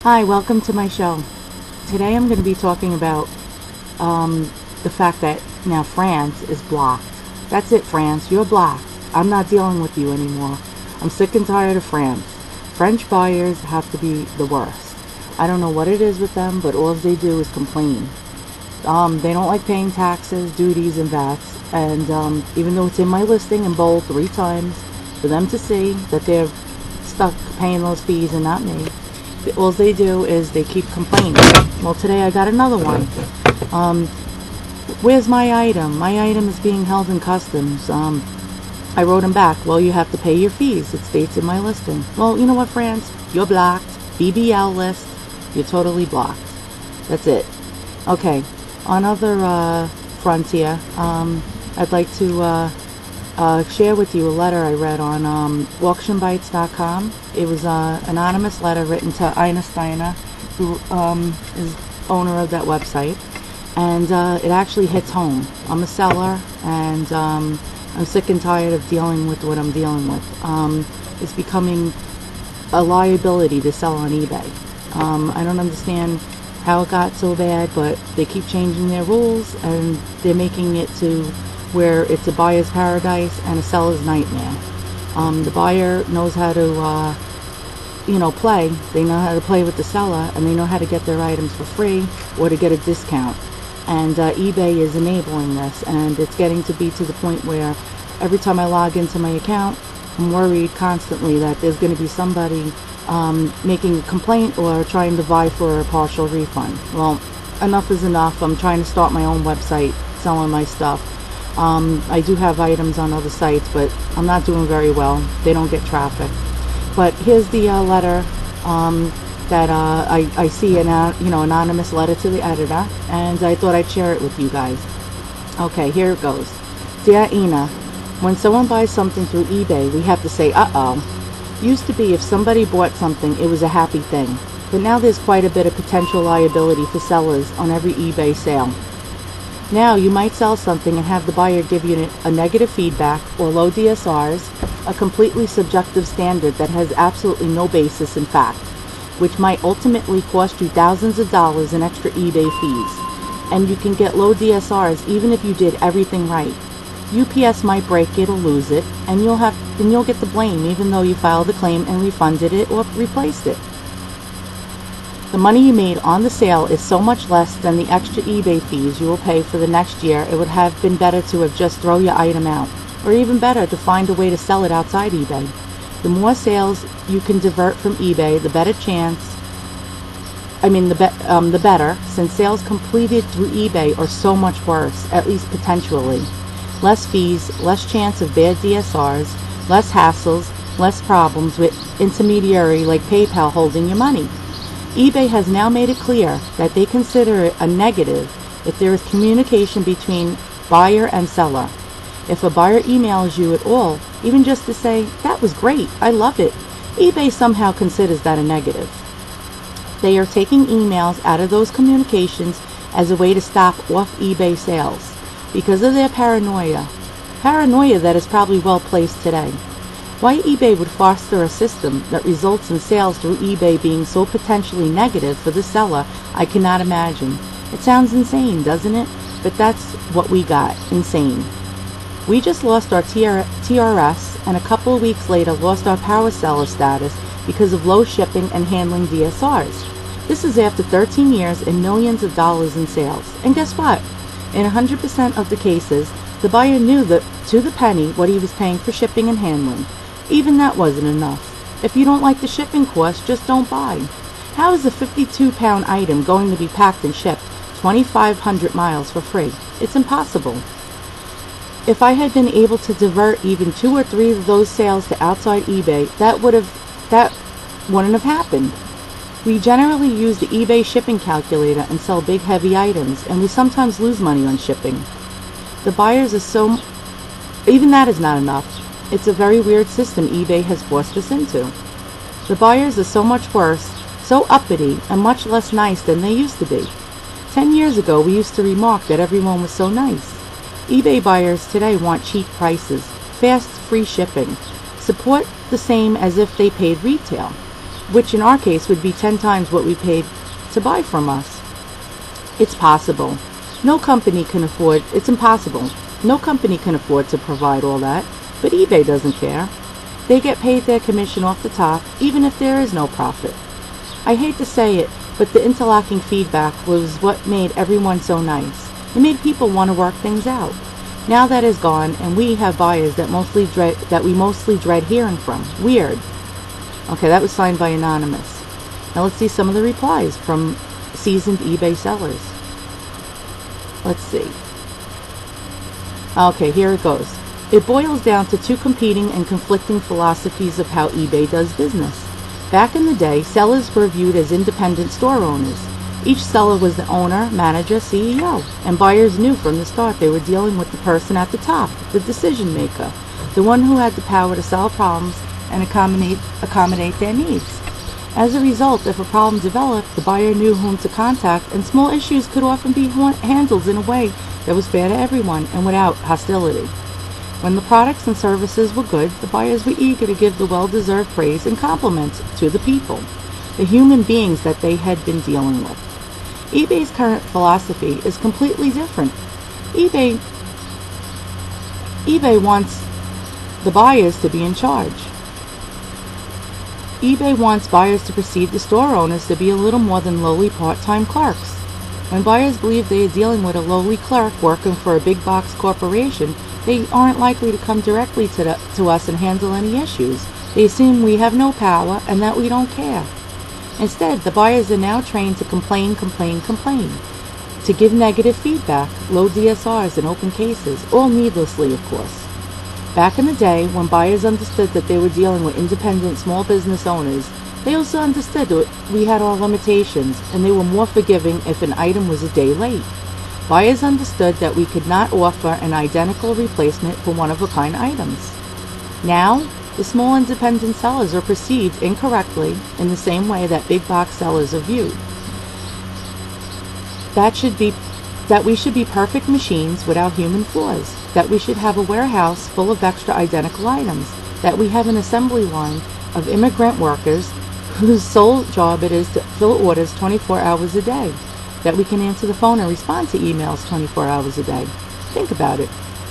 Hi, welcome to my show. Today I'm going to be talking about the fact that now France is blocked. That's it, France. You're blocked. I'm not dealing with you anymore. I'm sick and tired of France. French buyers have to be the worst. I don't know what it is with them, but all they do is complain. They don't like paying taxes, duties, and VATs. And even though it's in my listing in bold 3 times, for them to see that they're stuck paying those fees and not me, all they do is they keep complaining. Well, today I got another one. Where's my item? My item is being held in customs. I wrote them back. Well, you have to pay your fees. It states in my listing. Well, you know what, France? You're blocked. BBL list. You're totally blocked. That's it. Okay. On other frontier, I'd like to share with you a letter I read on auctionbites.com. It was an anonymous letter written to Ina Steiner, who is owner of that website, and it actually hits home. I'm a seller, and I'm sick and tired of dealing with what I'm dealing with. It's becoming a liability to sell on eBay. I don't understand how it got so bad, but they keep changing their rules, and they're making it to where it's a buyer's paradise and a seller's nightmare. The buyer knows how to, play. They know how to play with the seller, and they know how to get their items for free or to get a discount. And eBay is enabling this, and it's getting to be to the point where every time I log into my account, I'm worried constantly that there's going to be somebody making a complaint or trying to vie for a partial refund. Well, enough is enough. I'm trying to start my own website selling my stuff. I do have items on other sites, but I'm not doing very well. They don't get traffic. But here's the letter that I see an anonymous letter to the editor, and I thought I'd share it with you guys. Okay, here it goes. Dear Ina, when someone buys something through eBay, we have to say, uh-oh. Used to be if somebody bought something, it was a happy thing. But now there's quite a bit of potential liability for sellers on every eBay sale. Now, you might sell something and have the buyer give you a negative feedback or low DSRs, a completely subjective standard that has absolutely no basis in fact, which might ultimately cost you thousands of dollars in extra eBay fees. And you can get low DSRs even if you did everything right. UPS might break it or lose it, and you'll get the blame even though you filed the claim and refunded it or replaced it. The money you made on the sale is so much less than the extra eBay fees you will pay for the next year. It would have been better to have just throw your item out, or even better to find a way to sell it outside eBay. The more sales you can divert from eBay, the better, since sales completed through eBay are so much worse, at least potentially. Less fees, less chance of bad DSRs, less hassles, less problems with intermediary like PayPal holding your money. eBay has now made it clear that they consider it a negative if there is communication between buyer and seller. If a buyer emails you at all, even just to say, "That was great, I love it," eBay somehow considers that a negative. They are taking emails out of those communications as a way to stop off eBay sales because of their paranoia that is probably well placed today. Why eBay would foster a system that results in sales through eBay being so potentially negative for the seller, I cannot imagine. It sounds insane, doesn't it? But that's what we got, insane. We just lost our TRS, and a couple of weeks later lost our power seller status because of low shipping and handling DSRs. This is after 13 years and millions of dollars in sales. And guess what? In 100% of the cases, the buyer knew that to the penny what he was paying for shipping and handling. Even that wasn't enough. If you don't like the shipping cost, just don't buy. How is a 52-pound item going to be packed and shipped 2,500 miles for free? It's impossible. If I had been able to divert even 2 or 3 of those sales to outside eBay, that wouldn't have happened. We generally use the eBay shipping calculator and sell big heavy items, and we sometimes lose money on shipping. The buyers are even that is not enough. It's a very weird system eBay has forced us into. The buyers are so much worse, so uppity, and much less nice than they used to be. 10 years ago, we used to remark that everyone was so nice. eBay buyers today want cheap prices, fast, free shipping, support the same as if they paid retail. which in our case would be 10 times what we paid to buy from us. It's possible. It's impossible. No company can afford to provide all that, but eBay doesn't care. They get paid their commission off the top, even if there is no profit. I hate to say it, but the interlocking feedback was what made everyone so nice. It made people want to work things out. Now that is gone, and we have buyers that we mostly dread hearing from. Weird. Okay, that was signed by Anonymous. Now let's see some of the replies from seasoned eBay sellers. Let's see. Okay, here it goes. It boils down to two competing and conflicting philosophies of how eBay does business. Back in the day, sellers were viewed as independent store owners. Each seller was the owner, manager, CEO, and buyers knew from the start they were dealing with the person at the top, the decision maker, the one who had the power to solve problems and accommodate their needs. As a result, if a problem developed, the buyer knew whom to contact, and small issues could often be handled in a way that was fair to everyone and without hostility. When the products and services were good, the buyers were eager to give the well-deserved praise and compliments to the people, the human beings that they had been dealing with. eBay's current philosophy is completely different. eBay wants the buyers to be in charge. eBay wants buyers to perceive the store owners to be a little more than lowly part-time clerks. When buyers believe they are dealing with a lowly clerk working for a big box corporation, they aren't likely to come directly to us and handle any issues. They assume we have no power and that we don't care. Instead, the buyers are now trained to complain, to give negative feedback, load DSRs and open cases, all needlessly, of course. Back in the day, when buyers understood that they were dealing with independent small business owners, they also understood that we had our limitations, and they were more forgiving if an item was a day late. Buyers understood that we could not offer an identical replacement for one-of-a-kind items. Now, the small independent sellers are perceived incorrectly in the same way that big box sellers are viewed. That we should be perfect machines without human flaws, that we should have a warehouse full of extra identical items, that we have an assembly line of immigrant workers whose sole job it is to fill orders 24 hours a day, that we can answer the phone and respond to emails 24 hours a day. Think about it.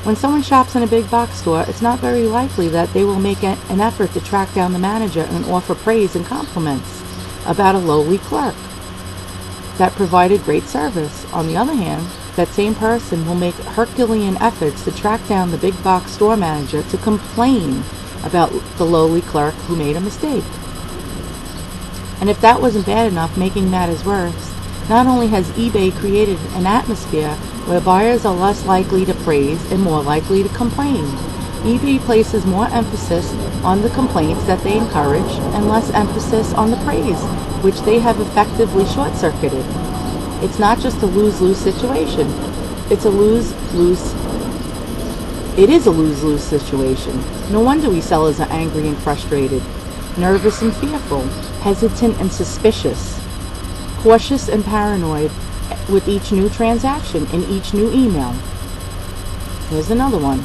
When someone shops in a big box store, it's not very likely that they will make an effort to track down the manager and offer praise and compliments about a lowly clerk that provided great service. On the other hand, that same person will make Herculean efforts to track down the big box store manager to complain about the lowly clerk who made a mistake. And if that wasn't bad enough, making matters worse, not only has eBay created an atmosphere where buyers are less likely to praise and more likely to complain. eBay places more emphasis on the complaints that they encourage and less emphasis on the praise, which they have effectively short-circuited. It's not just a lose-lose situation. It is a lose-lose situation. No wonder we sellers are angry and frustrated, nervous and fearful, hesitant and suspicious, cautious and paranoid with each new transaction and each new email. Here's another one.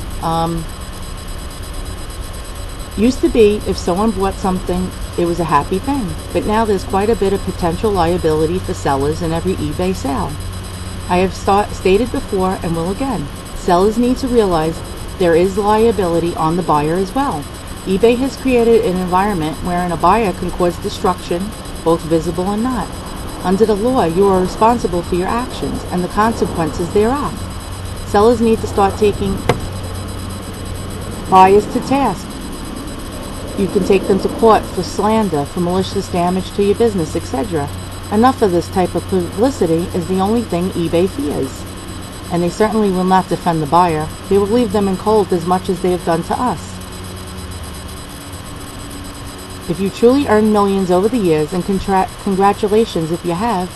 Used to be, if someone bought something, it was a happy thing, but now there's quite a bit of potential liability for sellers in every eBay sale. I have stated before and will again, sellers need to realize there is liability on the buyer as well. eBay has created an environment wherein a buyer can cause destruction, both visible and not. Under the law, you are responsible for your actions and the consequences thereof. Sellers need to start taking buyers to task. You can take them to court for slander, for malicious damage to your business, etc. Enough of this type of publicity is the only thing eBay fears. And they certainly will not defend the buyer. They will leave them in cold as much as they have done to us. If you truly earned millions over the years, and congratulations if you have,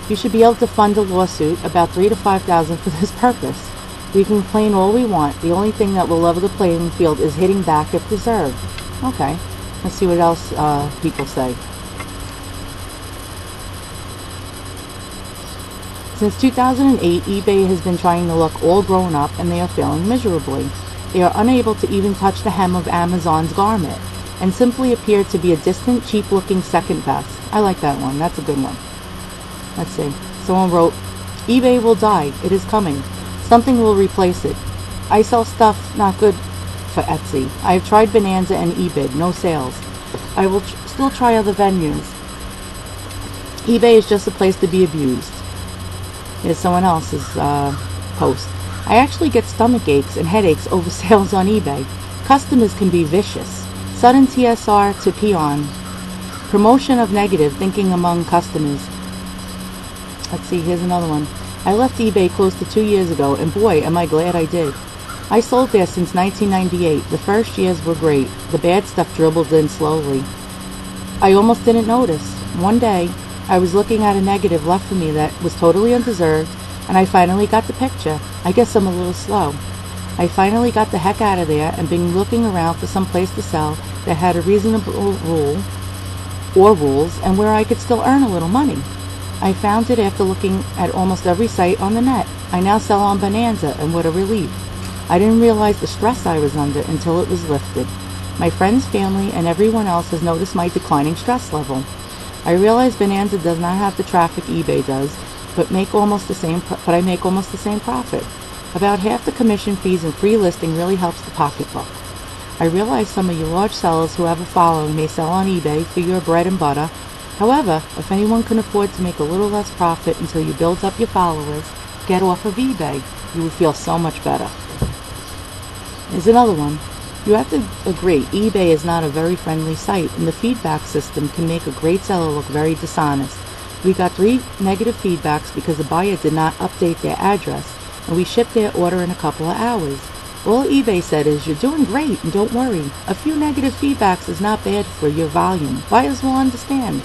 you should be able to fund a lawsuit about $3,000 to $5,000 for this purpose. We can complain all we want. The only thing that will level the playing field is hitting back if deserved. Okay, let's see what else people say. Since 2008, eBay has been trying to look all grown up, and they are failing miserably. They are unable to even touch the hem of Amazon's garment. and simply appeared to be a distant, cheap-looking second best. I like that one. That's a good one. Let's see. Someone wrote, eBay will die. It is coming. Something will replace it. I sell stuff not good for Etsy. I have tried Bonanza and eBid. No sales. I will still try other venues. eBay is just a place to be abused. Here's someone else's post. I actually get stomach aches and headaches over sales on eBay. Customers can be vicious. Sudden TSR to peon. Promotion of negative thinking among customers. Let's see, here's another one. I left eBay close to 2 years ago, and boy, am I glad I did. I sold there since 1998. The first years were great. The bad stuff dribbled in slowly. I almost didn't notice. One day, I was looking at a negative left for me that was totally undeserved, and I finally got the picture. I guess I'm a little slow. I finally got the heck out of there and been looking around for some place to sell that had a reasonable rules and where I could still earn a little money. I found it after looking at almost every site on the net. I now sell on Bonanza, and what a relief. I didn't realize the stress I was under until it was lifted. My friends, family, and everyone else has noticed my declining stress level. I realize Bonanza does not have the traffic eBay does, but I make almost the same profit. About half the commission fees and free listing really helps the pocketbook. I realize some of you large sellers who have a following may sell on eBay for your bread and butter. However, if anyone can afford to make a little less profit until you build up your followers, get off of eBay. You would feel so much better. Here's another one. You have to agree, eBay is not a very friendly site, and the feedback system can make a great seller look very dishonest. We got 3 negative feedbacks because the buyer did not update their address, and we shipped their order in a couple of hours. All eBay said is, you're doing great and don't worry. A few negative feedbacks is not bad for your volume. Buyers will understand.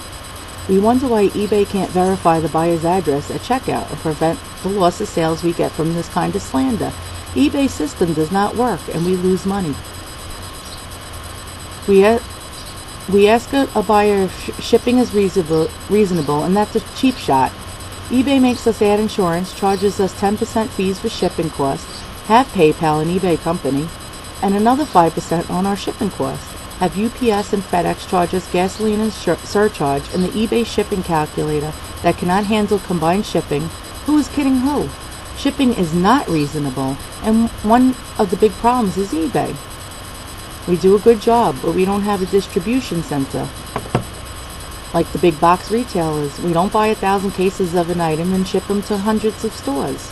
We wonder why eBay can't verify the buyer's address at checkout and prevent the loss of sales we get from this kind of slander. eBay's system does not work and we lose money. We ask a buyer if shipping is reasonable, and that's a cheap shot. eBay makes us add insurance, charges us 10% fees for shipping costs, have PayPal and eBay company, and another 5% on our shipping costs. Have UPS and FedEx charge us gasoline and surcharge, and the eBay shipping calculator that cannot handle combined shipping. Who is kidding who? Shipping is not reasonable, and one of the big problems is eBay. We do a good job, but we don't have a distribution center like the big box retailers. We don't buy 1,000 cases of an item and ship them to hundreds of stores.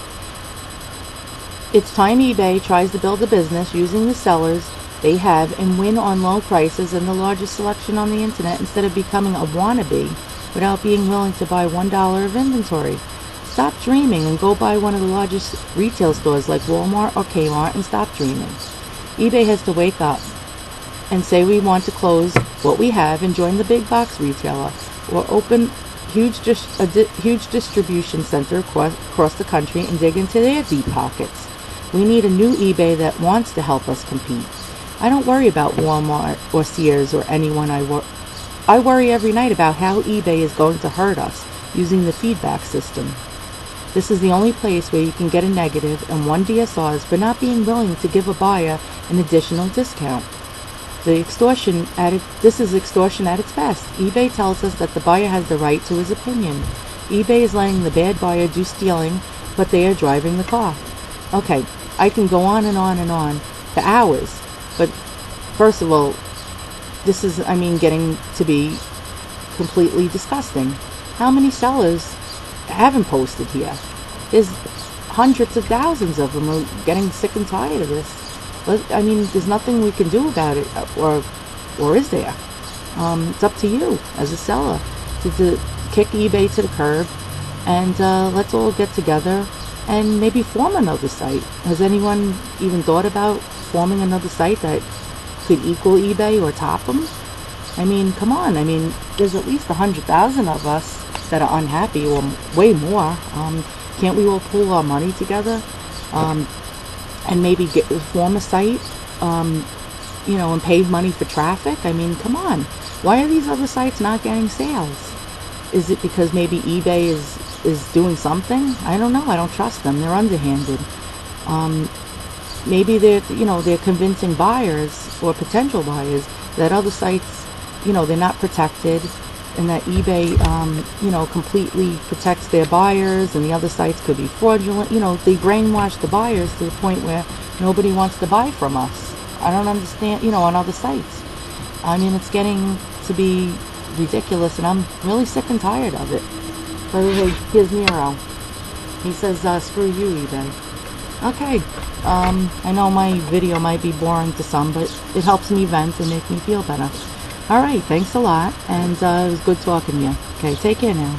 It's time eBay tries to build a business using the sellers they have and win on low prices and the largest selection on the internet instead of becoming a wannabe without being willing to buy $1 of inventory. Stop dreaming and go buy one of the largest retail stores like Walmart or Kmart and stop dreaming. eBay has to wake up and say we want to close what we have and join the big box retailer, or open a huge distribution center across the country and dig into their deep pockets. We need a new eBay that wants to help us compete. I don't worry about Walmart or Sears or anyone I worry every night about how eBay is going to hurt us using the feedback system. This is the only place where you can get a negative and 1 DSRs for not being willing to give a buyer an additional discount. This is extortion at its best. eBay tells us that the buyer has the right to his opinion. eBay is letting the bad buyer do stealing, but they are driving the car. Okay, I can go on and on and on for hours, but first of all, this is, getting to be completely disgusting. How many sellers haven't posted here? There's hundreds of thousands of them. Are getting sick and tired of this. There's nothing we can do about it, or is there? It's up to you as a seller to kick eBay to the curb, and let's all get together and maybe form another site. Has anyone even thought about forming another site that could equal eBay or top them? Come on. There's at least 100,000 of us that are unhappy, or way more. Can't we all pool our money together? And maybe form a site, and pay money for traffic? Come on. Why are these other sites not getting sales? Is it because maybe eBay is doing something? I don't know. I don't trust them. They're underhanded. Maybe they're convincing buyers or potential buyers that other sites, you know, they're not protected, and that eBay, you know, completely protects their buyers, and the other sites could be fraudulent. You know, they brainwash the buyers to the point where nobody wants to buy from us. I don't understand, you know, on other sites. I mean, it's getting to be ridiculous, and I'm really sick and tired of it. By the way, here's Nero. He says, screw you, eBay. Okay, I know my video might be boring to some, but it helps me vent and make me feel better. Alright, thanks a lot, and it was good talking to you. Okay, take care now.